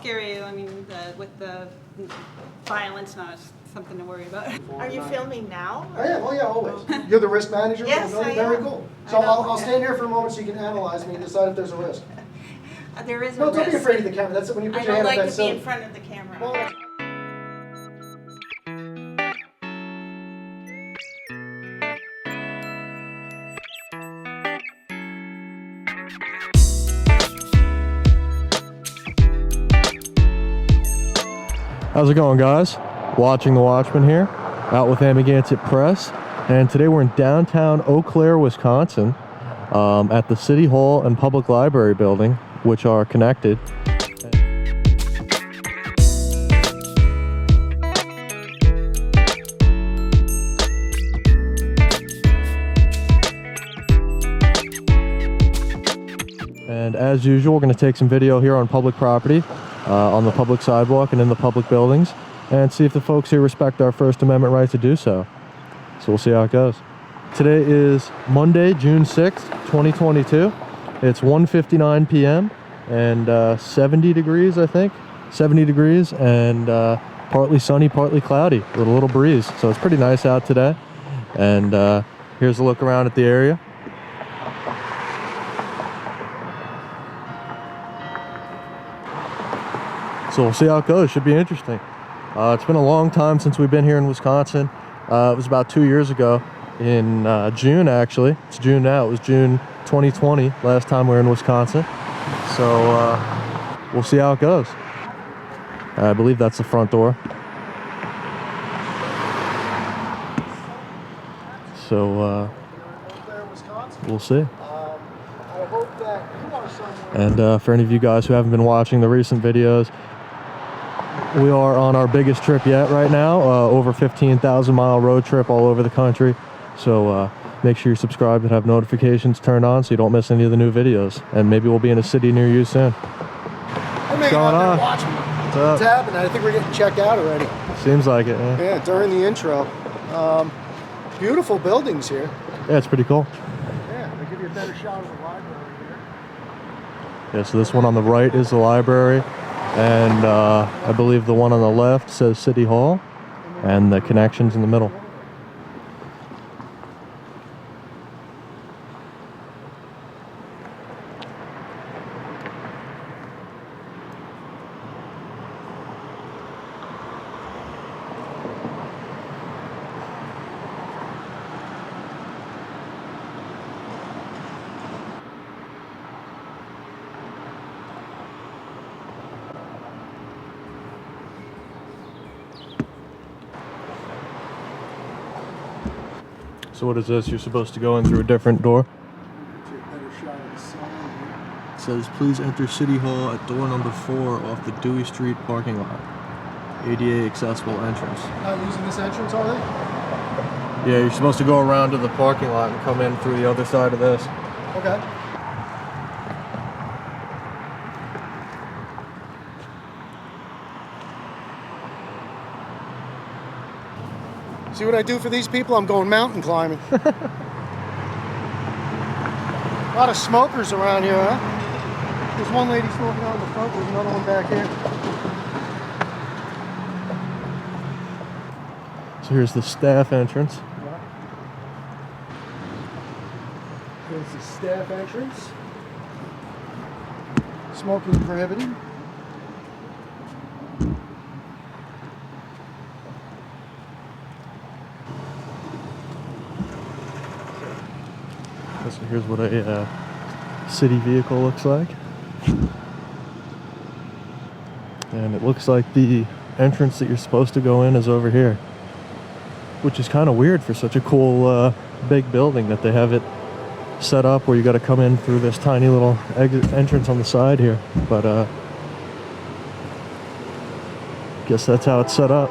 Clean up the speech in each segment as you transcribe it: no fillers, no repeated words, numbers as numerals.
scare you. I mean, with the violence, not something to worry about. Are you filming now? I am. Oh yeah, always. You're the risk manager. Yes, for the I building? Very am. cool. So I'll stand here for a moment so you can analyze me and decide if there's a risk. There is a No, risk. don't be afraid of the camera. That's when you put I your don't hand up. like That's to be silly. in front of the camera. Well, how's it going, guys? Watching the Watchmen here, out with Amagansett Press, and today we're in downtown Eau Claire, Wisconsin, at the City Hall and Public Library building, which are connected. And as usual, we're going to take some video here on public property, on the public sidewalk and in the public buildings, and see if the folks here respect our First Amendment right to do so. So we'll see how it goes. Today is Monday, June 6th, 2022. It's 1:59 p.m. and 70 degrees, I think. 70 degrees and partly sunny, partly cloudy with a little breeze. So it's pretty nice out today. And here's a look around at the area. So we'll see how it goes. Should be interesting. It's been a long time since we've been here in Wisconsin. It was about 2 years ago in June, actually. It's June now. It was June 2020 last time we were in Wisconsin. So we'll see how it goes. I believe that's the front door. So we'll see. And for any of you guys who haven't been watching the recent videos, we are on our biggest trip yet right now, over 15,000 mile road trip all over the country. So make sure you're subscribed and have notifications turned on so you don't miss any of the new videos. And maybe we'll be in a city near you soon. What's going on? What's happening? I think we're getting checked out already. Seems like it, yeah. Yeah, during the intro. Beautiful buildings here. Yeah, it's pretty cool. Yeah, they give you a better shot of the library here. Yeah, so this one on the right is the library. And I believe the one on the left says City Hall, and the connection's in the middle. So what is this? You're supposed to go in through a different door? It says, please enter City Hall at door number 4 off the Dewey Street parking lot. ADA accessible entrance. Not using this entrance, are they? Yeah, you're supposed to go around to the parking lot and come in through the other side of this. Okay. See what I do for these people? I'm going mountain climbing. A lot of smokers around here, huh? There's one lady smoking out in the front, there's another one back here. So here's the staff entrance. Yeah. Here's the staff entrance. Smoking prohibited. So here's what a city vehicle looks like. And it looks like the entrance that you're supposed to go in is over here. Which is kind of weird for such a cool big building that they have it set up where you got to come in through this tiny little exit entrance on the side here. But guess that's how it's set up.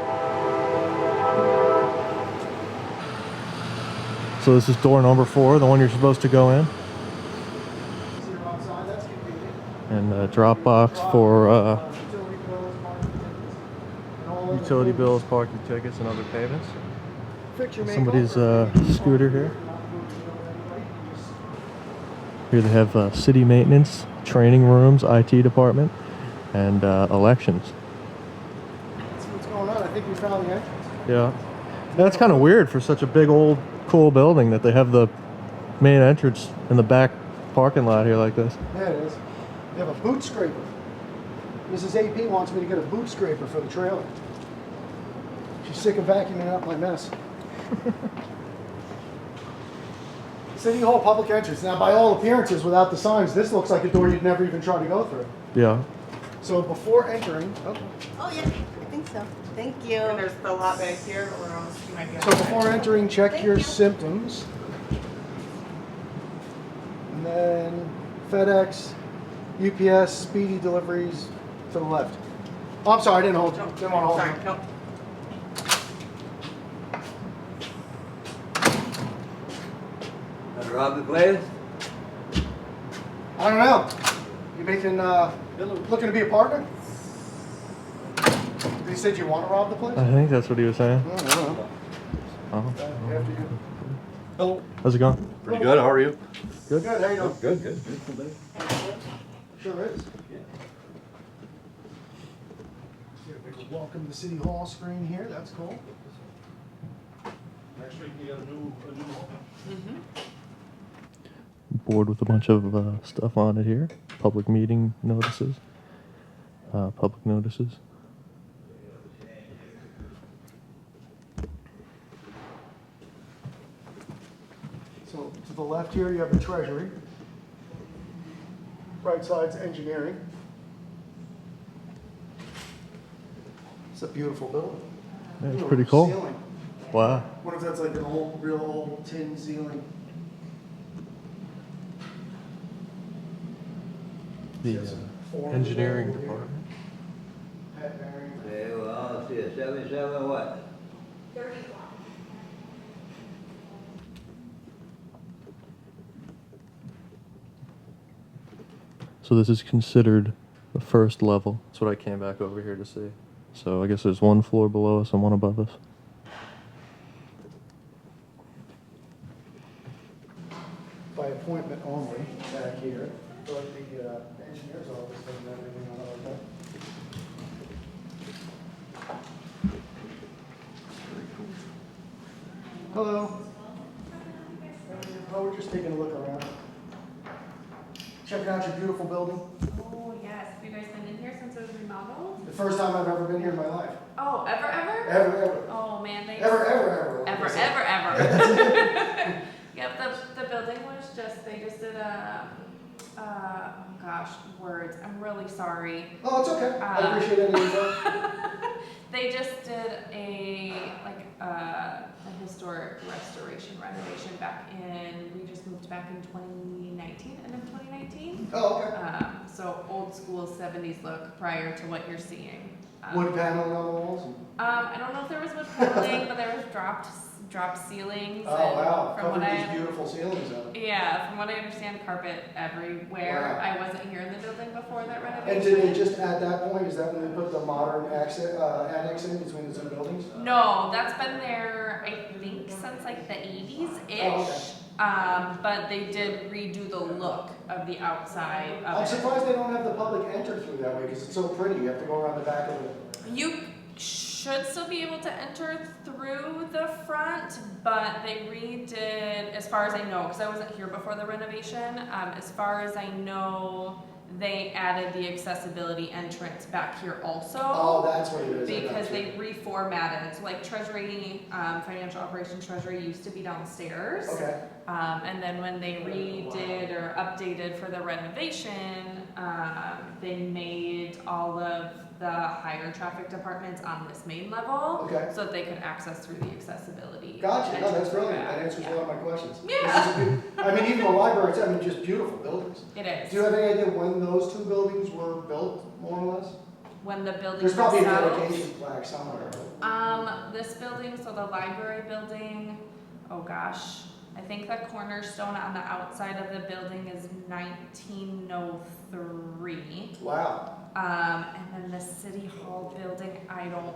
So this is door number 4, the one you're supposed to go in. And a drop box for utility bills, parking tickets, and other payments. Somebody's scooter here. Here they have city maintenance, training rooms, IT department, and elections. Let's see what's going on. I think we found the entrance. Yeah. That's kind of weird for such a big old cool building that they have the main entrance in the back parking lot here like this. There it is. They have a boot scraper. Mrs. AP wants me to get a boot scraper for the trailer. She's sick of vacuuming up my mess. City Hall public entrance. Now, by all appearances, without the signs, this looks like a door you'd never even try to go through. Yeah. So before entering, Oh, yeah, I think so. Thank you. And there's the lot back here, or else you might be. so before entering, check Thank your you. symptoms. And then FedEx, UPS, speedy deliveries to the left. Oh, I'm sorry, I didn't hold you. Didn't want to hold Sorry, you. nope. Rob the place? I don't know. You making, looking to be a partner? You said you want to rob the place? I think that's what he was saying. I don't know. Oh. After you. Hello. How's it going? Pretty good, how are you? Good, how you doing? Good, good. Beautiful day. Sure is. Here, we can welcome to City Hall screen here, that's cool. Next week we got a new Board with a bunch of stuff on it here. Public meeting notices. Public notices. So to the left here, you have the Treasury. Right side's engineering. It's a beautiful building. Yeah, it's Ooh, pretty cool. Ceiling. Wow. What if that's like an old, real old tin ceiling? The Yes, form engineering over here. department. Pat bearing. Okay, well, let's see, a 77 what? So this is considered the first level. That's what I came back over here to see. So I guess there's one floor below us and one above us. By appointment only, back here, but the engineer's office doesn't have anything on it like that. Hello. Oh, we're just taking a look around. Checking out your beautiful building. Oh, yes. Have you guys been in here since it was remodeled? The first time I've ever been here in my life. Oh, ever? Ever. Oh, man. Ever. Yep, the building was they just did oh gosh, words. I'm really sorry. Oh, it's okay. I appreciate any info. They just did a historic restoration renovation we just moved back in 2019, end of 2019. Oh, okay. So old school 70s look prior to what you're seeing. Wood paneling on the walls? I don't know if there was wood paneling, but there was dropped ceilings. Oh, and wow. From Covered what these beautiful ceilings up. Yeah, from what I understand, carpet everywhere. Wow. I wasn't here in the building before that And renovation. did they just, at that point, is that when they put the modern annex in between the two buildings? No, that's been there, I think, since like the 80s-ish. Oh, okay. But they did redo the look of the outside of I'm it. surprised they don't have the public enter through that way, because it's so pretty. You have to go around the back of it. You should still be able to enter through the front, but they redid, as far as I know, because I wasn't here before the renovation, as far as I know, they added the accessibility entrance back here also. Oh, that's what it is. I got Because you. they reformatted. So like Treasury, Financial Operations Treasury used to be downstairs. Okay. And then when they redid or updated for the renovation, they made all of the higher traffic departments on this main level. Okay. So that they could access through the accessibility. Gotcha. No, that's entrance brilliant. back. That answers Yeah. a lot of my questions. Yeah. This is a good- I mean, even the library, it's, just beautiful buildings. It is. Do you have any idea when those two buildings were built, more or less? When the building There's probably a themselves- dedication plaque somewhere. This building, so the library building, oh gosh, I think the cornerstone on the outside of the building is 1903. Wow. And then the city hall building, I don't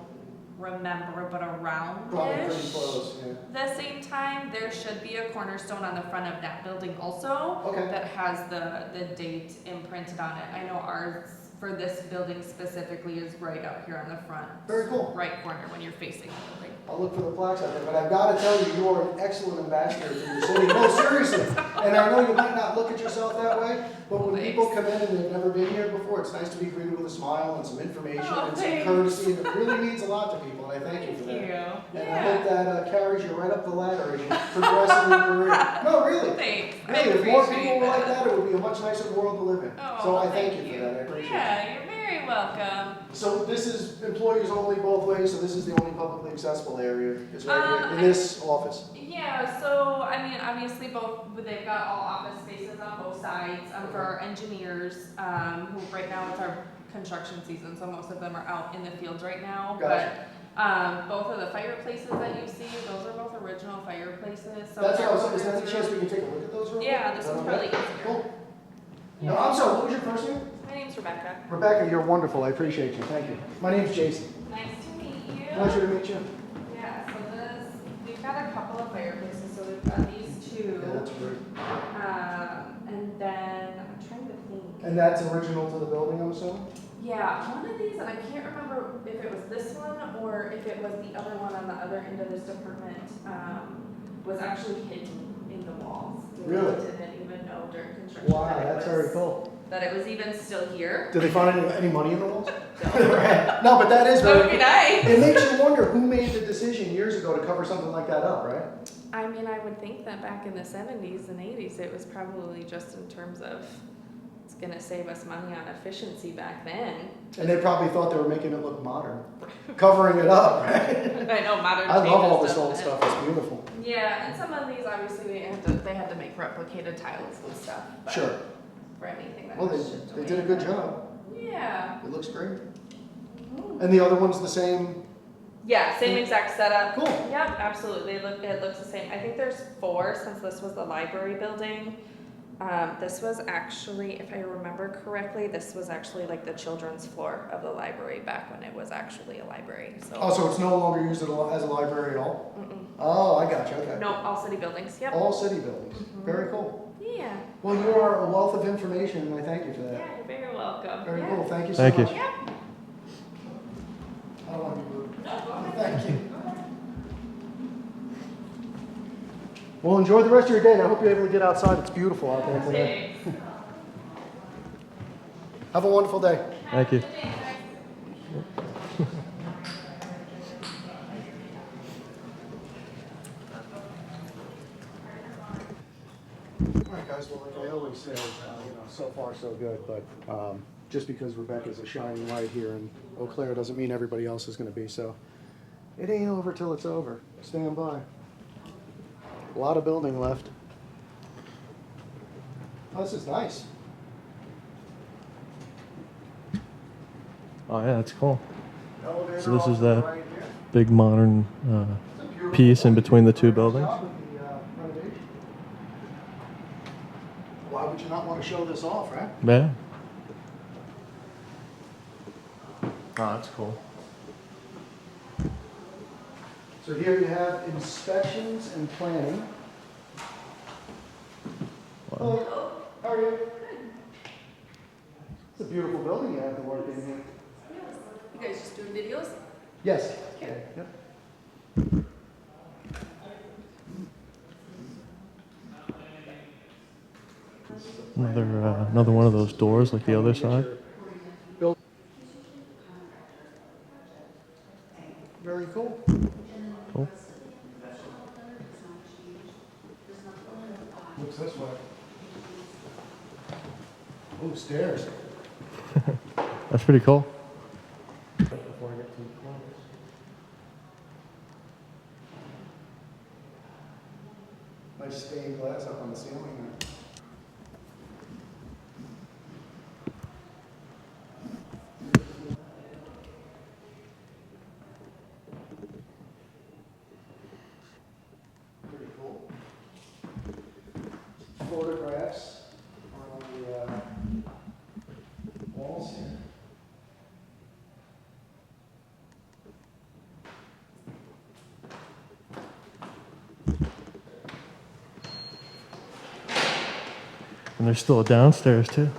remember, but around Probably pretty close, yeah. the same time, there should be a cornerstone on the front of that building also Okay. that has the date imprinted on it. I know ours for this building specifically is right up here on the front. Very cool. Right corner when you're facing the building. I'll look for the plaques out there, but I've got to tell you, you are an excellent ambassador for your city. No, seriously. And I know you might not look at yourself that way, but when people come in and they've never been here before, it's nice to be greeted with a smile and some information Oh, and some thanks. courtesy, and it really means a lot to people, and I thank you for that. And I hope Yeah. that carries you right up the ladder as you progress in your career. No, really. Thanks. I Really, if more appreciate people were like that. that, it would be a much nicer world to live in. Oh, So I thank thank you for that, I appreciate it. Yeah, you're very welcome. So this is employees only both ways, so this is the only publicly accessible area, is right here, in this office. Yeah, so I mean, obviously they've got all office spaces on both sides for our engineers, who right now it's our construction season, so most of them are out in the fields right now. Gotcha. But both of the fireplaces that you see, those are both original fireplaces. So That's what I was, they're- is there any chance we can take a look at those real quick? Yeah, this Is that one's okay? probably easier. Cool. No, I'm sorry, what was your first name? My name's Rebecca. Rebecca, you're wonderful, I appreciate you, thank you. My name's Jason. Nice to meet you. Pleasure to meet you. Yeah, so we've got a couple of fireplaces, so we've got these two. Yeah, that's great. And then, I'm trying to think. And that's original to the building, I'm assuming? Yeah, one of these, and I can't remember if it was this one or if it was the other one on the other end of this department, was actually hidden in the walls. Really? We didn't even know during construction Wow, that it that's was- very cool. that it was even still here. Did they find any money in the walls? No, but that is That would very be cool. nice. It makes you wonder who made the decision years ago to cover something like that up, right? I mean, I would think that back in the 70s and 80s, it was probably just in terms of, it's gonna save us money on efficiency back then. And they probably thought they were making it look modern, covering it up, right? I know, modern I love all changes, this old doesn't stuff, it's beautiful. it? Yeah, and some of these, obviously, they had to make replicated tiles and stuff. but Sure. For anything that Well, was shipped they did a away. good job. Yeah. It looks great. And the other one's the same? Yeah, same exact setup. Cool. Yep, absolutely. It looks the same. I think there's 4 since this was the library building. This was actually, if I remember correctly, this was actually like the children's floor of the library back when it was actually a library. So. Oh, so it's no longer used as a library at all? Mm-mm. Oh, I got you, okay. No, all city buildings. Yep. All city buildings. Very cool. Yeah. Well, you are a wealth of information, and I thank you for that. Yeah, you're very welcome. Very yeah. cool, thank you so Thank you. much. Yep. I don't want to be rude. Thank you. Well, enjoy the rest of your day, and I hope you're able to get outside. It's beautiful out there today. Thanks. Have a wonderful day. Thank you. All right, guys, well, like I always say, so far so good, but just because Rebecca's a shining light here in Eau Claire doesn't mean everybody else is going to be, so it ain't over till it's over. Stand by. A lot of building left. Oh, this is nice. Oh yeah, that's cool. Elevator So this off is to the the right here. big modern It's a beautiful piece in place. between the two Nice buildings. job with the, renovation. Why would you not want to show this off, right? Yeah. Oh, that's cool. So here you have inspections and planning. Wow. Hello, how are you? It's a beautiful building you have to work in here. You guys just doing videos? Yes. Okay. Yep. Another one of those doors like the other side. Very cool. Cool. Looks this way. Oh, stairs. That's pretty cool. Before I get too close. Nice stained glass up on the ceiling there. Pretty cool. Photographs on the walls here. And there's still a downstairs too.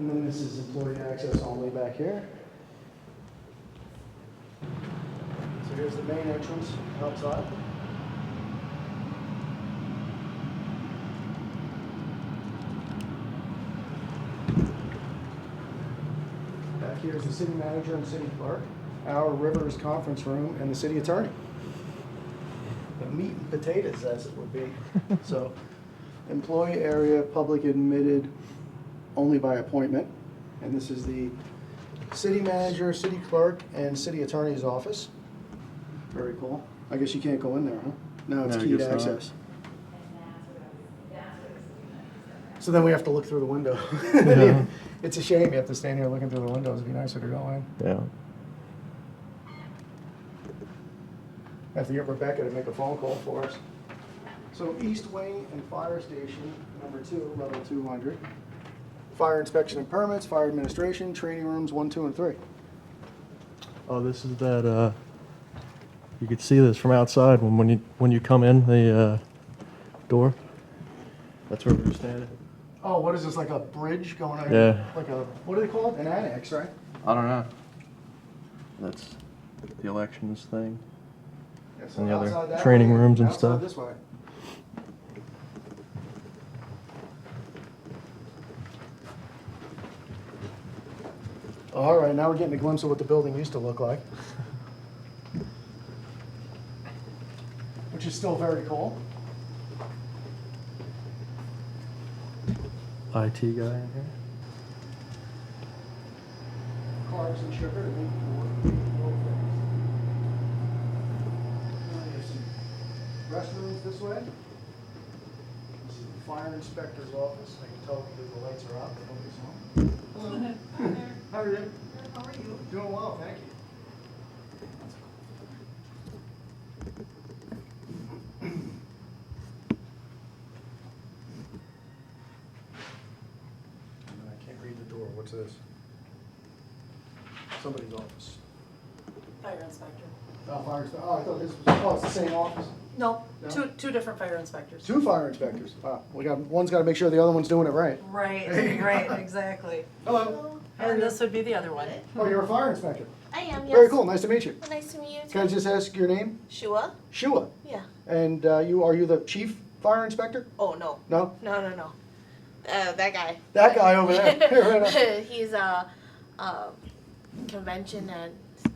And then this is employee access only back here. So here's the main entrance outside. Back here is the city manager and city clerk, our Rivers conference room, and the city attorney. The meat and potatoes, as it would be. So, employee area, public admitted only by appointment. And this is the city manager, city clerk, and city attorney's office. Very cool. I guess you can't go in there, huh? No, it's No, I keyed guess not. access. So then we have to look through the window. Yeah. It's a shame you have to stand here looking through the windows. It'd be nicer to go in. Yeah. I have to get Rebecca to make a phone call for us. So East Wing and Fire Station, number 2, level 200. Fire inspection and permits, fire administration, training rooms 1, 2, and 3. Oh, this is that, you could see this from outside when you come in the door. That's where we're standing. Oh, what is this, like a bridge going over? Yeah. Like a, what do they call it? An annex, right? I don't know. That's the elections thing. Yeah, so And the other outside that training way, rooms and outside stuff. this way. All right, now we're getting a glimpse of what the building used to look like. Which is still very cool. IT guy in here. Cars and sugar to meet restrooms this way. This is the fire inspector's office. I can tell because the lights are out, but nobody's home. Hello. How are you? How are you? Doing well, thank you. I can't read the door. What's this? Somebody's office. Fire inspector. Oh, fire inspector. Oh, I thought this was, oh, it's the same office. No, No? two different fire inspectors. 2 fire inspectors. Wow, one's got to make sure the other one's doing it right. Right, right, exactly. Hello. How are And you? this would be the other one. Oh, you're a fire inspector. I am, yes. Very cool. Nice to meet you. Nice to meet you Can I too. just ask your name? Shua? Shua. Yeah. And are you the chief fire inspector? Oh, no. No? No. That guy. That guy over there. Right on. He's convention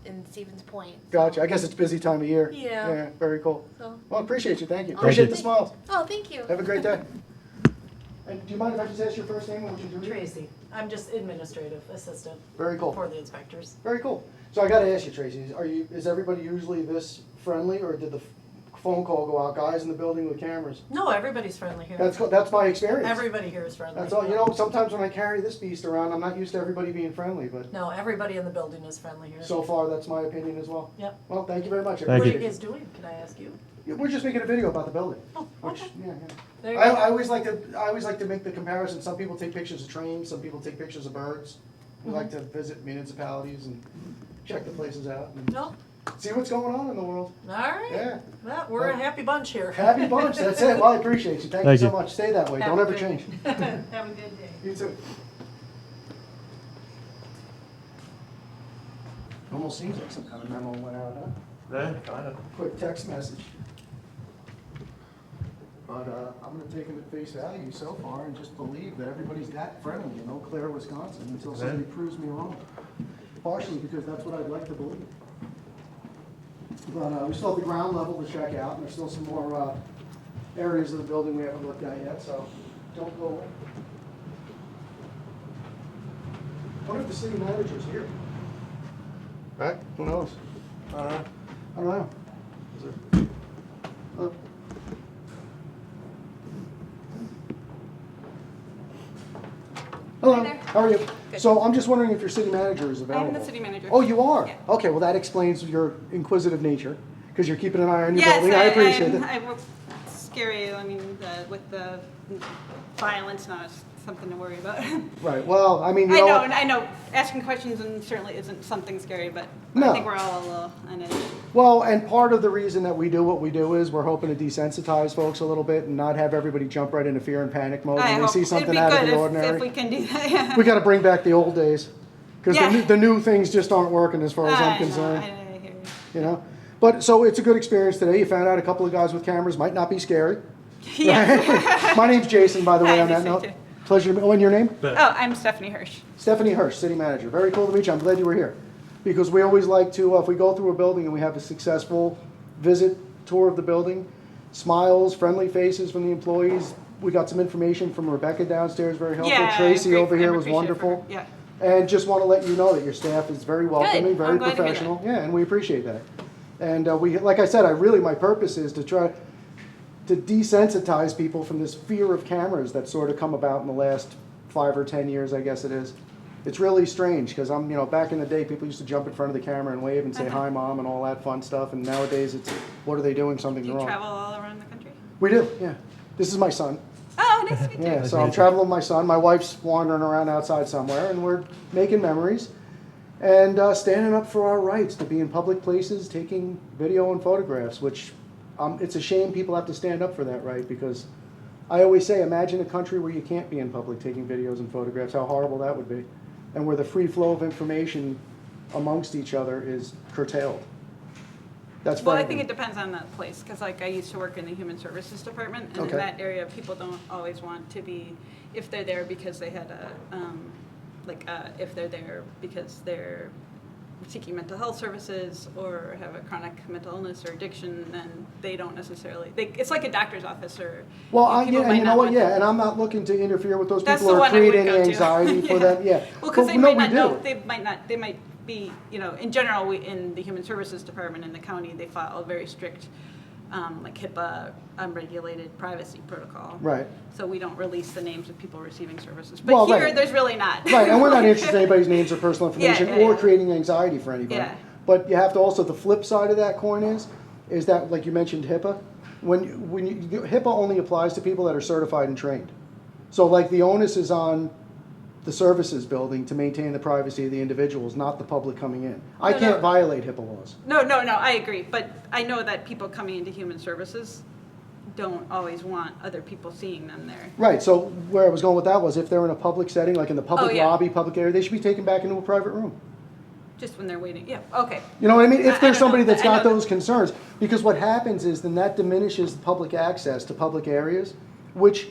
in Stevens Point. Gotcha. I guess it's busy time of year. Yeah. Yeah, very cool. So. Well, appreciate you. Thank you. Oh, Appreciate you. the smiles. Oh, thank you. Have a great day. And do you mind if I just ask your first name and what you do? Tracy. I'm just administrative assistant Very cool. for the inspectors. Very cool. So I got to ask you, Tracy, is everybody usually this friendly, or did the phone call go out? Guys in the building with cameras. No, everybody's friendly here. That's my experience. Everybody here is friendly. That's all. You know, sometimes when I carry this beast around, I'm not used to everybody being friendly, but No, everybody in the building is friendly here. so far that's my opinion as well. Yep. Well, thank you very much. I Thank What are you. you guys doing? Can I ask you? Yeah, we're just making a video about the building. Oh, Which, okay. yeah. There you I go. always like to make the comparison. Some people take pictures of trains, some people take pictures of birds. We like to visit municipalities and check the places out and No? see what's going on in the world. All right. Yeah. Well, we're a happy bunch here. Happy bunch, that's it. Well, I appreciate you. Thank you Thank so you. much. Stay that way. Have Don't a ever good- change. Have a good day. You too. Almost seems like some kind of memo went out, huh? Yeah, kind of. Quick text message. But I'm gonna take them at face value so far and just believe that everybody's that friendly in Eau Claire, Wisconsin, until somebody proves me wrong. Partially because that's what I'd like to believe. But we still have the ground level to check out, and there's still some more areas of the building we haven't looked at yet, so don't go away. What if the city manager's here? Right? Who knows? I don't know. Is there? Hello, there. how are you? Good. So I'm just wondering if your city manager is available. I'm the city manager. Oh, you are? Yeah. Okay, well, that explains your inquisitive nature, because you're keeping an eye on your Yes, building. I appreciate it. I will scare you. I mean, with the violence, not something to worry about. Right, well, I mean, you know what? I know, asking questions and certainly isn't something scary, but No. I think we're all a little on edge. Well, and part of the reason that we do what we do is we're hoping to desensitize folks a little bit and not have everybody jump right into fear and panic mode I when they hope see it'd something be out of good the if ordinary. we can do that, yeah. We got to bring back the old days because Yeah. the new things just aren't working as far as I'm I know, concerned. I hear you. You know, but so it's a good experience today. You found out a couple of guys with cameras might not be scary. Yeah. My name's Jason, by the way. Hi, On that nice to note, meet you. pleasure to meet. Oh, and your name? Oh, I'm Stephanie Hirsch. Stephanie Hirsch, City Manager. Very cool to meet you. I'm glad you were here. Because we always like to, if we go through a building and we have a successful visit, tour of the building, smiles, friendly faces from the employees. We got some information from Rebecca downstairs, very helpful. Yeah, Tracy great. over here I was appreciate it for wonderful. her. Yeah. And just want to let you know that your staff is very welcoming, Good. very I'm glad to hear professional. Yeah, and we appreciate that. And we, like I said, my purpose is to try to desensitize people from this fear of cameras that's sort of come about in the last 5 or 10 years, I guess it is. It's really strange because back in the day, people used to jump in front of the camera and wave and say, "Hi, Mom," and all that fun stuff. And nowadays, it's, what are they doing? Something Do you wrong. travel all around the country? We do, yeah. This is my son. Oh, nice to meet you. Yeah, so I'm traveling with my son. My wife's wandering around outside somewhere, and we're making memories and standing up for our rights to be in public places, taking video and photographs, which it's a shame people have to stand up for that right, because I always say, imagine a country where you can't be in public taking videos and photographs, how horrible that would be, and where the free flow of information amongst each other is curtailed. That's Well, I frightening. think it depends on that place, because like I used to work in the Human Services Department, and Okay. in that area, people don't always want to be, if they're there because they had if they're there because they're seeking mental health services or have a chronic mental illness or addiction, then they don't necessarily, it's like a doctor's office or. Well, people and might you know not what, want yeah, them. and I'm not looking to interfere with those That's people the or one I would create any go to. anxiety for them, yeah. Well, because But they no, might we not do. know, they might be, in general, in the Human Services Department in the county, they follow a very strict, like HIPAA, unregulated privacy protocol. Right. So we don't release the names of people receiving services. Well, But here, right. there's really not. Right, and we're not interested in anybody's names or personal information Yeah, yeah, or yeah. creating anxiety for anybody. Yeah. But you have to also, the flip side of that coin is that, like you mentioned HIPAA, HIPAA only applies to people that are certified and trained. So like the onus is on the services building to maintain the privacy of the individuals, not the public coming in. I No, can't no. violate HIPAA laws. No, I agree. But I know that people coming into human services don't always want other people seeing them there. Right, so where I was going with that was if they're in a public setting, like in the public yeah. lobby, public area, they should be taken back into a private room. Just when they're waiting. Yeah, okay. You know what I mean? I If there's don't somebody know. that's I got know those concerns, because what happens is then that diminishes public access to public areas, which,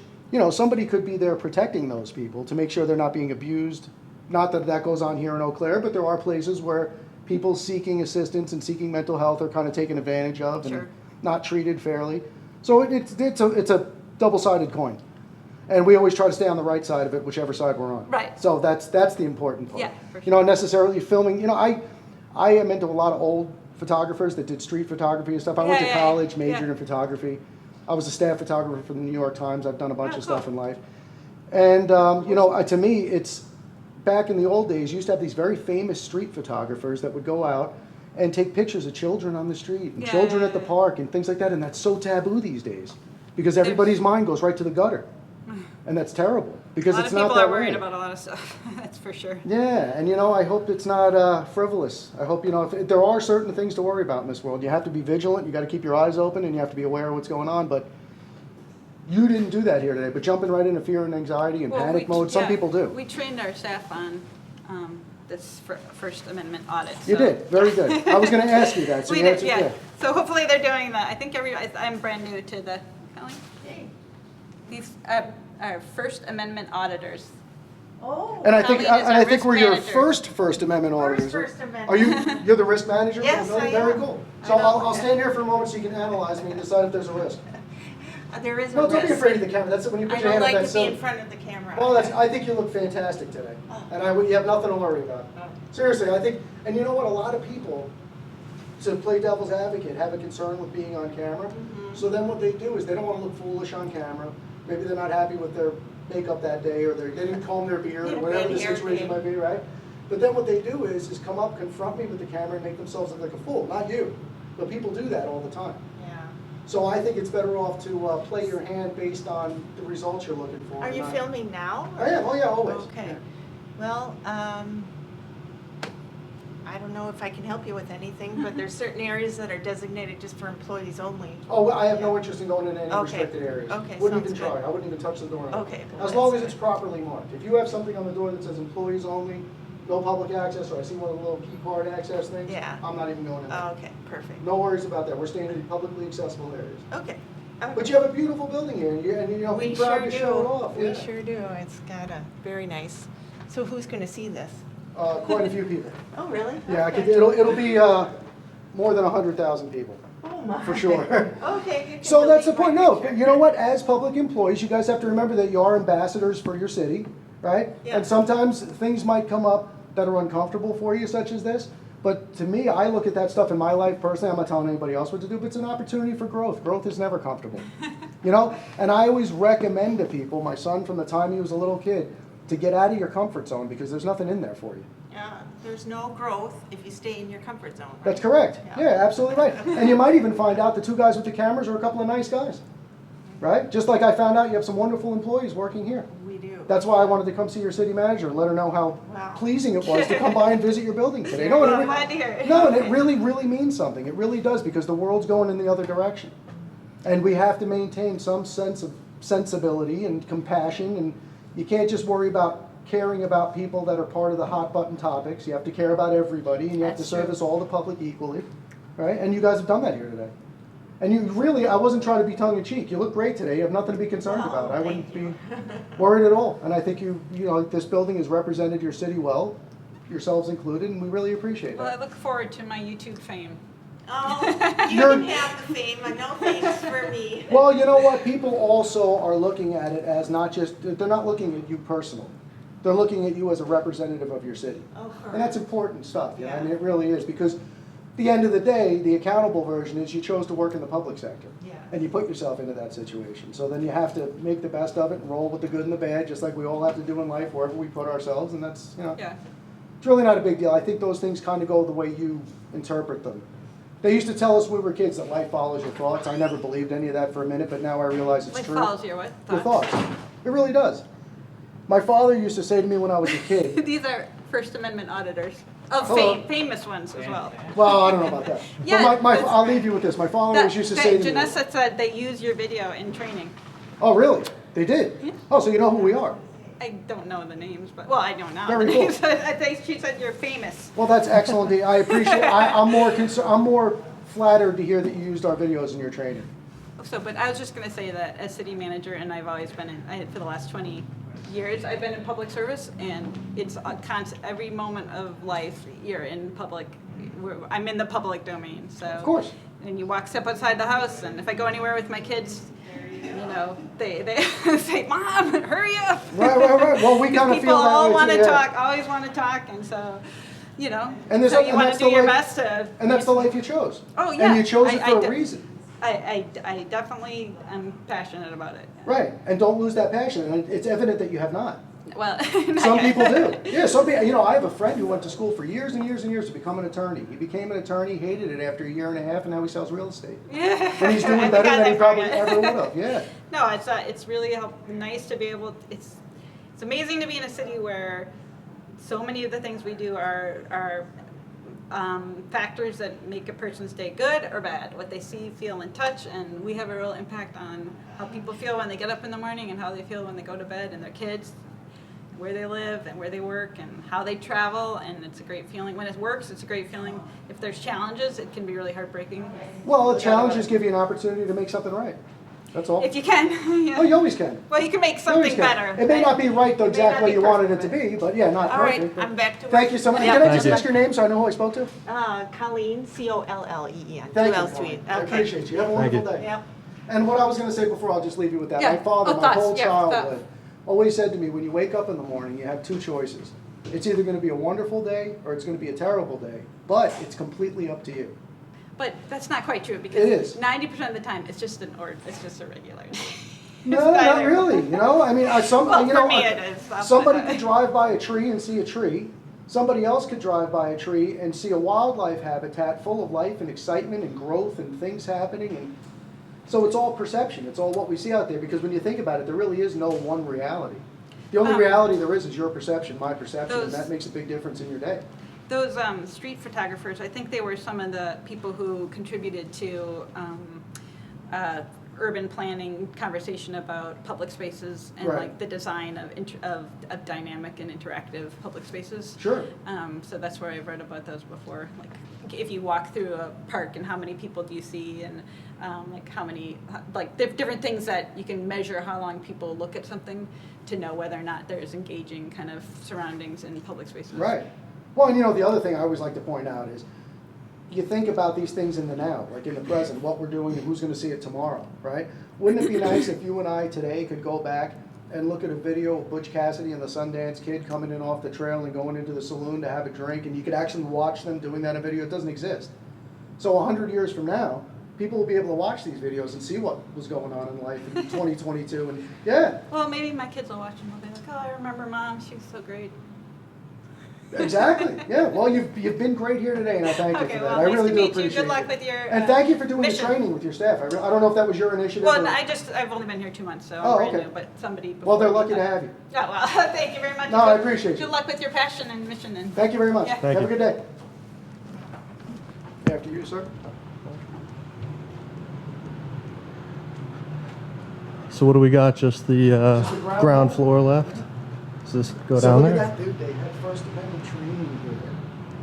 somebody could be there protecting those people to make sure they're not being abused. Not that that goes on here in Eau Claire, but there are places where people seeking assistance and seeking mental health are kind of taken advantage of Sure. and not treated fairly. So it's a double-sided coin. And we always try to stay on the right side of it, whichever side we're on. Right. So that's the important part. Yeah, for sure. Necessarily filming. I am into a lot of old photographers that did street photography and stuff. I went to Yeah, college, majored yeah. in photography. I was a staff photographer for the New York Times. I've done a bunch Oh, of stuff cool. in life. And, to me, it's back in the old days, you used to have these very famous street photographers that would go out and take pictures of children on the street and Yeah, children yeah, at the yeah. park and things like that. And that's so taboo these days because everybody's mind goes right to the gutter. And that's terrible because A lot it's of not people that are worried way. about a lot of stuff. That's for sure. Yeah, and I hope it's not frivolous. I hope, if there are certain things to worry about in this world. You have to be vigilant, you got to keep your eyes open, and you have to be aware of what's going on. But you didn't do that here today, but jumping right into fear and anxiety and Well, panic mode, some yeah, people do. We trained our staff on this First Amendment audit. You so- did, very good. I was going to ask you that, so We you did, answered, yeah. So hopefully they're doing that. I think I'm brand new to the, Kelly? These are First Amendment auditors. Oh. And I Kelly think, is our I think risk we're your manager. First Amendment auditors. First Amendment. Are you're the risk manager? Yes, Very, I very am. cool. I So know. I'll stand here for a moment so you can analyze me and decide if there's a risk. There is a No, don't be risk. afraid of the camera. That's when you put I your don't hand up, like that's to be silly. in front of the camera. Well, I think you look fantastic today, and you have nothing to worry about. Seriously, I think, and you know what? A lot of people, to play devil's advocate, have a concern with being on camera. So then what they do is they don't want to look foolish on camera. Maybe they're not happy with their makeup that day, or they didn't comb their beard, Need or a whatever good the hair situation day. might be, right? But then what they do is come up, confront me with the camera, and make themselves look like a fool. Not you, but people do that all the time. Yeah. So I think it's better off to play your hand based on the results you're looking for. Are you not- filming now? I am, oh yeah, always. Okay. Yeah. Well, I don't know if I can help you with anything, but there's certain areas that are designated just for employees only. Oh, I have no interest in going into any Okay. restricted areas. Okay, Wouldn't even sounds try, good. I wouldn't even touch the door. Okay, well, As that's long as good. it's properly marked. If you have something on the door that says employees only, no public access, or I see one of the little key card access things, Yeah. I'm not even going in there. Okay, perfect. No worries about that, we're staying in publicly accessible areas. Okay. But you have a beautiful building here, and you know, We be proud sure to show it do. off. We Yeah. sure do. It's got a, very nice. So who's gonna see this? Quite a few people. Oh, really? Yeah, Okay. it'll be more than 100,000 people, Oh, my. for sure. Okay. you can So that's the delete my point. No, picture. but you know what? As public employees, you guys have to remember that you are ambassadors for your city, right? Yeah. And sometimes things might come up that are uncomfortable for you, such as this. But to me, I look at that stuff in my life personally. I'm not telling anybody else what to do, but it's an opportunity for growth. Growth is never comfortable, you know. And I always recommend to people, my son from the time he was a little kid, to get out of your comfort zone because there's nothing in there for you. There's no growth if you stay in your comfort zone. right? That's correct. Yeah. Yeah, absolutely right. And you might even find out the two guys with the cameras are a couple of nice guys, right? Just like I found out you have some wonderful employees working here. We do. That's why I wanted to come see your city manager and let her know how Wow. pleasing it was to come by and visit your building today. No, Well, and I'm glad to hear it. no, and it really, really means something. It really does because the world's going in the other direction. And we have to maintain some sense of sensibility and compassion, and you can't just worry about caring about people that are part of the hot button topics. You have to care about everybody, and you have to That's true. service all the public equally, right? And you guys have done that here today. And you really, I wasn't trying to be tongue in cheek. You look great today. You have nothing to be concerned Oh, about. I thank wouldn't you. be worried at all. And I think you know, this building has represented your city well, yourselves included, and we really appreciate Well, I that. look forward to my YouTube fame. Oh, you You're- can have the fame, but no thanks for me. Well, you know what? People also are looking at it as not just, they're not looking at you personally. They're looking at you as a representative of your city. Oh, And that's important stuff, you know, I Yeah. mean, it really is, because at the end of the day, the accountable version is you chose to work in the public sector. Yeah. And you put yourself into that situation. So then you have to make the best of it and roll with the good and the bad, just like we all have to do in life, wherever we put ourselves, and that's, you know, Yeah. it's really not a big deal. I think those things kind of go the way you interpret them. They used to tell us when we were kids that life follows your thoughts. I never believed any of that for a minute, but now I realize it's Like true. follows your what? Your thoughts. It really does. My father used to say to me when I was a kid, These are First Amendment auditors. Of Hello. famous ones as well. well, I don't know about that. Yeah, But that's I'll leave you with this. My father always used to say to me, Janessa said they use your video in training. oh, really? They did? Yeah. Oh, so you know who we are? I don't know the names, but, well, I don't know Very the cool. names. I think she said you're famous. Well, that's excellent. I appreciate I'm more flattered to hear that you used our videos in your training. So, but I was just gonna say that as city manager, and I've always been for the last 20 years, I've been in public service, and it's a constant, every moment of life, you're in public, I'm in the public domain, so. Of course. And you step outside the house, and if I go anywhere with my kids, you know, they say, Mom, hurry up. Right. Well, we kind of People feel that all way want too, to yeah. talk, always want to talk, and so, you know, And there's so a- you and want that's to do the your life- best to. And that's the life you chose. Oh, yeah. And you chose it I for a de- reason. I definitely am passionate about it. Right. And don't lose that passion. And it's evident that you have not. Well, Some people do. Yeah, some people, you know, I have a friend who went to school for years and years and years to become an attorney. He became an attorney, hated it after a year and a half, and now he sells real estate. Yeah. And he's I doing think better I than he like probably that. ever would have. Yeah. No, it's really nice to be able. It's amazing to be in a city where so many of the things we do are factors that make a person's day good or bad. What they see, feel, and touch, and we have a real impact on how people feel when they get up in the morning and how they feel when they go to bed, and their kids, where they live and where they work and how they travel, and it's a great feeling. When it works, it's a great feeling. If there's challenges, it can be really heartbreaking. Well, challenges give you an opportunity to make something right. That's all. If you can. Yeah. Oh, you always can. Well, you can make You always something can. better. It may not be right It may exactly not what be you wanted it perfect, to be, but yeah, not All right, perfect. but- I'm back to Thank work. you so much. Yeah. Can I Thank just you. ask your name so I know who I spoke to? Colleen, Colleen. Thank Two you. L's to it. I Okay. appreciate you. Have a Thank you. wonderful day. Yep. And what I was going to say before, I'll just leave you with that. Yeah. My father, Oh, my thoughts. whole Yeah, childhood, thoughts. always said to me, when you wake up in the morning, you have two choices. It's either going to be a wonderful day or it's going to be a terrible day, but it's completely up to you. But that's not quite true It because is. 90% of the time it's just a regular. No, It's not neither. really. You know, I mean, Well, for me it is. I'll put somebody that. could drive by a tree and see a tree. Somebody else could drive by a tree and see a wildlife habitat full of life and excitement and growth and things happening. And So it's all perception. It's all what we see out there, because when you think about it, there really is no one reality. The only reality there is your perception, my perception, and that makes a big difference in your day. Those street photographers, I think they were some of the people who contributed to urban planning conversation about public spaces and Right. like the design of dynamic and interactive public spaces. Sure. So that's where I've read about those before. Like if you walk through a park and how many people do you see, and like how many, like different things that you can measure how long people look at something to know whether or not there's engaging kind of surroundings in public spaces. Right. Well, and the other thing I always like to point out is, you think about these things in the now, like in the present, what we're doing and who's going to see it tomorrow, right? Wouldn't it be nice if you and I today could go back and look at a video of Butch Cassidy and the Sundance Kid coming in off the trail and going into the saloon to have a drink, and you could actually watch them doing that in video? It doesn't exist. So 100 years from now, people will be able to watch these videos and see what was going on in life in 2022. And yeah. Well, maybe my kids will watch them. They'll be like, "Oh, I remember Mom. She was so great." Exactly. Yeah. Well, you've been great here today, and I thank you Okay, for that. well, I nice really to do meet you. appreciate Good luck it. with your And thank you for doing mission. the training with your staff. I don't know if that was your initiative. Well, or- I've only been here 2 months, so Oh, I'm brand okay. new. But somebody. Well, they're before lucky me- to have you. Oh well, thank you very much. No, I appreciate you. Good luck with your passion and mission. And Thank you very much. Yeah. Thank Have you. a good day. After you, sir. So what do we got? Just the Just the ground ground level. floor left? Does this go So down look there? at that, dude. They had First Amendment training here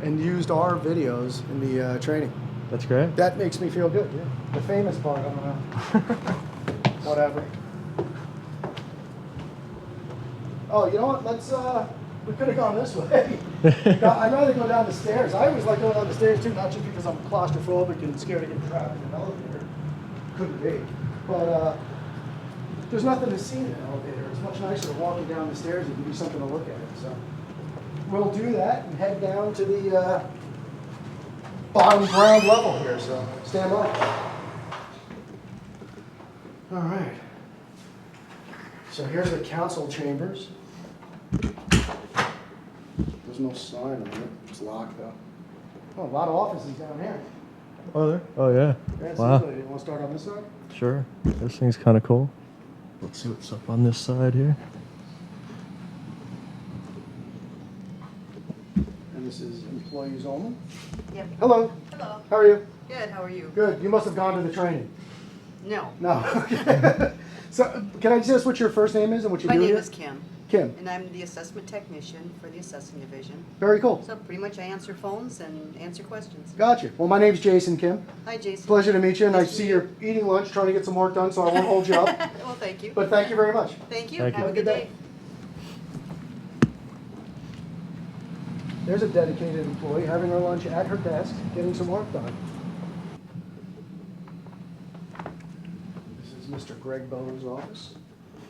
and used our videos in the training. That's great. That makes me feel good. Yeah. The famous part, I don't know. Whatever. Oh, you know what? We could have gone this way. I'd rather go down the stairs. I always like going down the stairs too, not just because I'm claustrophobic and scared to get trapped in an elevator. Couldn't be. But there's nothing to see in an elevator. It's much nicer walking down the stairs and give you something to look at. So we'll do that and head down to the bottom ground level here. So stand by. All right. So here's the council chambers. There's no sign on it. It's locked though. Oh, a lot of offices down here. Oh, there? Oh, yeah. Yeah, Wow. so you want to start on this side? Sure. This thing's kind of cool. Let's see what's up on this side here. And this is employees only. Yep. Hello. Hello. How are you? Good, how are you? Good. You must have gone to the training. No. No. So can I just ask what your first name is and what you My do name here? is Kim, Kim. and I'm the assessment technician for the assessing division. Very cool. So pretty much I answer phones and answer questions. Gotcha. Well, my name's Jason Kim. Hi, Jason. Pleasure to meet you. And I Nice to see meet you're eating lunch, trying to get some work done, so I won't hold you up. Well, thank you. But thank you very much. Thank you. Thank you. Have a good day. There's a dedicated employee having her lunch at her desk, getting some work done. This is Mr. Greg Bowen's office.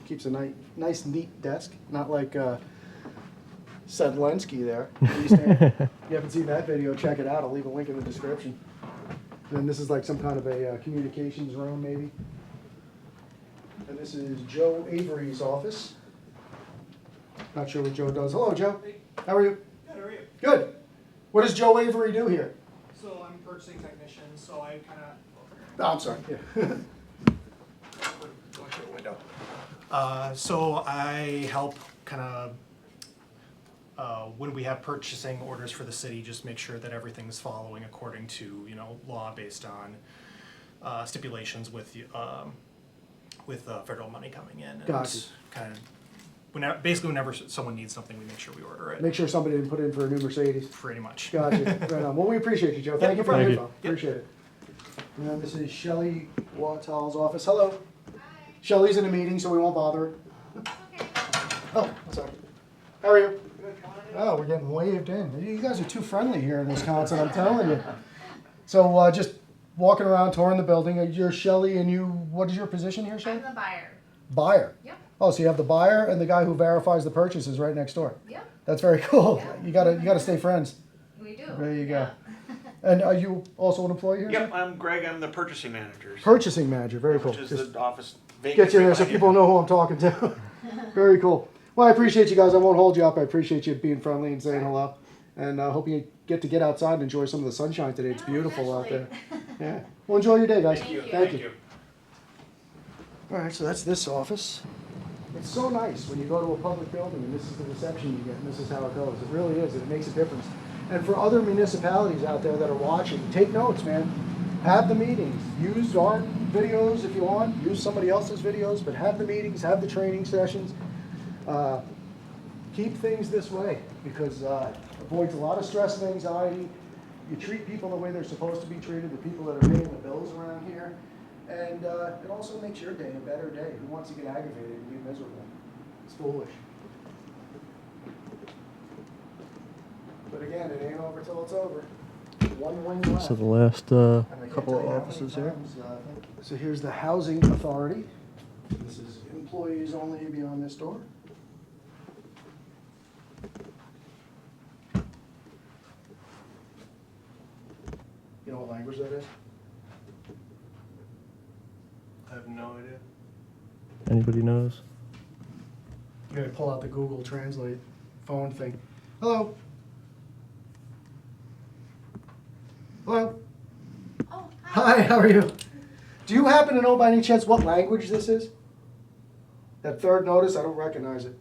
Keeps a nice, neat desk, not like Sedlensky there. If you haven't seen that video, check it out. I'll leave a link in the description. Then this is like some kind of a communications room, maybe. And this is Joe Avery's office. Not sure what Joe does. Hello, Joe. How are you? Good, how are you? Good. What does Joe Avery do here? So I'm purchasing technician, so I kind of, Oh, I'm sorry. Yeah. go through the window. So I help kind of, when we have purchasing orders for the city, just make sure that everything's following according to, law based on stipulations with federal money coming in. And Gotcha. kind of, whenever someone needs something, we make sure we order it, Make sure somebody didn't put in for a new Mercedes. pretty much. Gotcha. Right on. Well, we appreciate you, Joe. Thank you for Thank the you. info. Appreciate it. And then this is Shelley Wattall's office. Hello. Shelley's in a meeting, so we won't bother her. Oh, sorry. How are you? Oh, we're getting waved in. You guys are too friendly here in Wisconsin, I'm telling you. So just walking around, touring the building. You're Shelley, and what is your position here, Shelley? I'm the buyer. Buyer. Yep. Oh, so you have the buyer and the guy who verifies the purchases right next door. Yep. That's very cool. Yeah. You gotta stay friends. We do. There you go. And are you also an employee here? Yep, sir? I'm Greg. I'm the purchasing manager. Purchasing manager. Very cool. Which is Just the office. get you there so people know who I'm talking to. Very cool. Well, I appreciate you guys. I won't hold you up. I appreciate you being friendly and saying hello. And I hope you get outside and enjoy some of the sunshine today. It's beautiful out there. Yeah. Well, enjoy your day, guys. Thank you. Thank you. All right, so that's this office. It's so nice when you go to a public building and this is the reception you get and this is how it goes. It really is, and it makes a difference. And for other municipalities out there that are watching, take notes, man. Have the meetings. Use our videos if you want. Use somebody else's videos, but have the meetings, have the training sessions. Keep things this way because it avoids a lot of stress and anxiety. You treat people the way they're supposed to be treated, the people that are paying the bills around here. And it also makes your day a better day. Who wants to get aggravated and be miserable? It's foolish. But again, it ain't over till it's over. One wing left. So the last And I can't couple tell of you how many offices here. times, so here's the Housing Authority. This is employees only beyond this door. You know what language that is? I have no idea. Anybody knows? You gotta pull out the Google Translate phone thing. Hello? Hello? Oh, Hi, how are you? Do you happen to know by any chance what language this is? That third notice, I don't recognize it.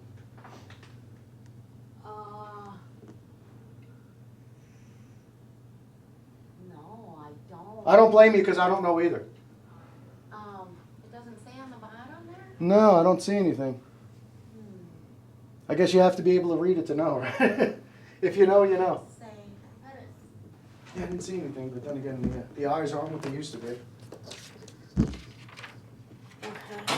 No, I don't. I don't blame you because I don't know either. It doesn't say on the bottom there? No, I don't see anything. I guess you have to be able to read it to know, right? If you know, you know. Say, Yeah, I didn't see anything, but then again, the eyes aren't what they used to be. okay.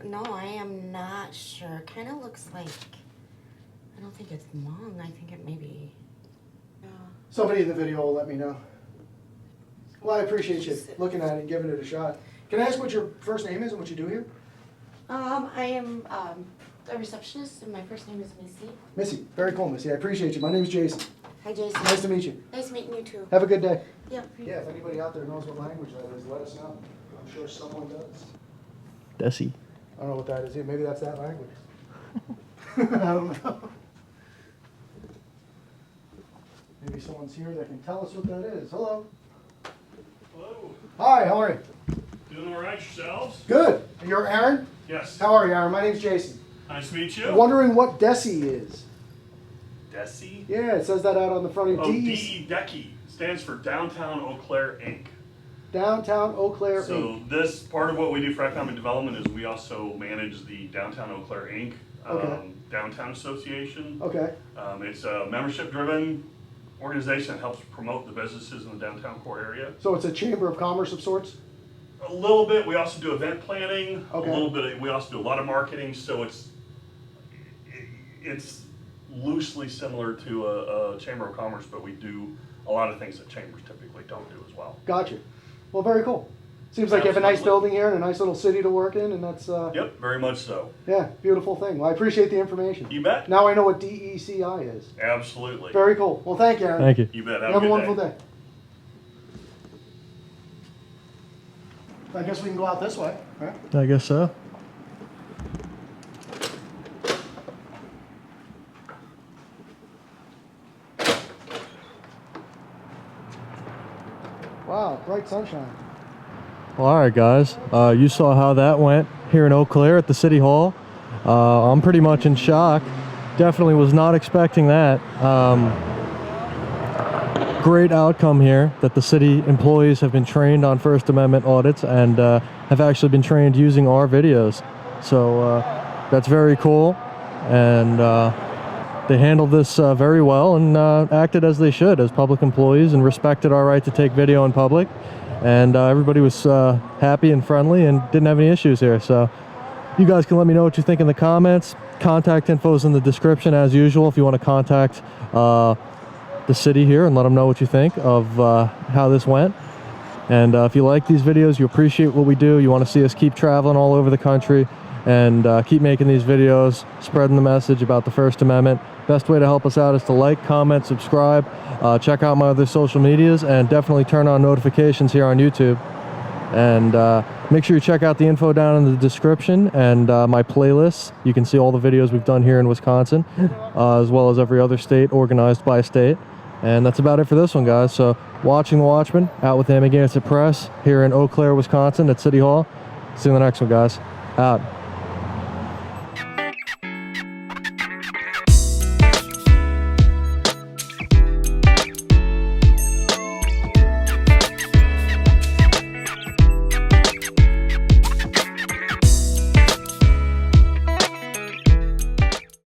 No, I am not sure. Kind of looks like, I don't think it's long. I think it may be, Somebody in the video will let me know. Well, I appreciate you looking at it and giving it a shot. Can I ask what your first name is and what you do here? I am a receptionist, and my first name is Missy. Missy, very cool, Missy. I appreciate you. My name is Jason. Hi, Jason. Nice to meet you. Nice meeting you too. Have a good day. Yep. Yeah, if anybody out there knows what language that is, let us know. I'm sure someone does. Desi. I don't know what that is. Yeah, maybe that's that language. I don't know. Maybe someone's here that can tell us what that is. Hello. Hello. Hi, how are you? Doing all right yourselves? Good. You're Aaron? Yes. How are you, Aaron? My name's Jason. Nice to meet you. I'm wondering what DESI is. DESI? Yeah, it says that out on the front of Oh, DEC. DEC stands for Downtown Eau Claire, Inc. Downtown Eau Claire, So Inc. this, part of what we do for economic development is we also manage the Downtown Eau Claire, Inc. Okay. Downtown Association. Okay. It's a membership-driven organization that helps promote the businesses in the downtown core area. So it's a chamber of commerce of sorts? A little bit. We also do event planning. Okay. A little bit. We also do a lot of marketing. So it's loosely similar to a chamber of commerce, but we do a lot of things that chambers typically don't do as well. Gotcha. Well, very cool. Seems like you have a nice Absolutely. building here and a nice little city to work in, and that's, Yep, very much so. yeah, beautiful thing. Well, I appreciate the information. You bet. Now I know what DECI is. Absolutely. Very cool. Well, thank you, Aaron. Thank you. You bet. You Have have a a good wonderful day. day. I guess we can go out this way, right? I guess so. Wow, bright sunshine. Well, all right, guys. You saw how that went here in Eau Claire at the City Hall. I'm pretty much in shock. Definitely was not expecting that. Great outcome here that the city employees have been trained on First Amendment audits and have actually been trained using our videos. So that's very cool. And they handled this very well and acted as they should as public employees and respected our right to take video in public. And everybody was happy and friendly and didn't have any issues here. So you guys can let me know what you think in the comments. Contact info is in the description as usual if you want to contact the city here and let them know what you think of how this went. And if you like these videos, you appreciate what we do, you want to see us keep traveling all over the country and keep making these videos, spreading the message about the First Amendment, best way to help us out is to like, comment, subscribe, check out my other social medias, and definitely turn on notifications here on YouTube. And make sure you check out the info down in the description and my playlists. You can see all the videos we've done here in Wisconsin, as well as every other state organized by state. And that's about it for this one, guys. So watching the Watchmen, out with Amagansett Press here in Eau Claire, Wisconsin at City Hall. See you in the next one, guys. Out.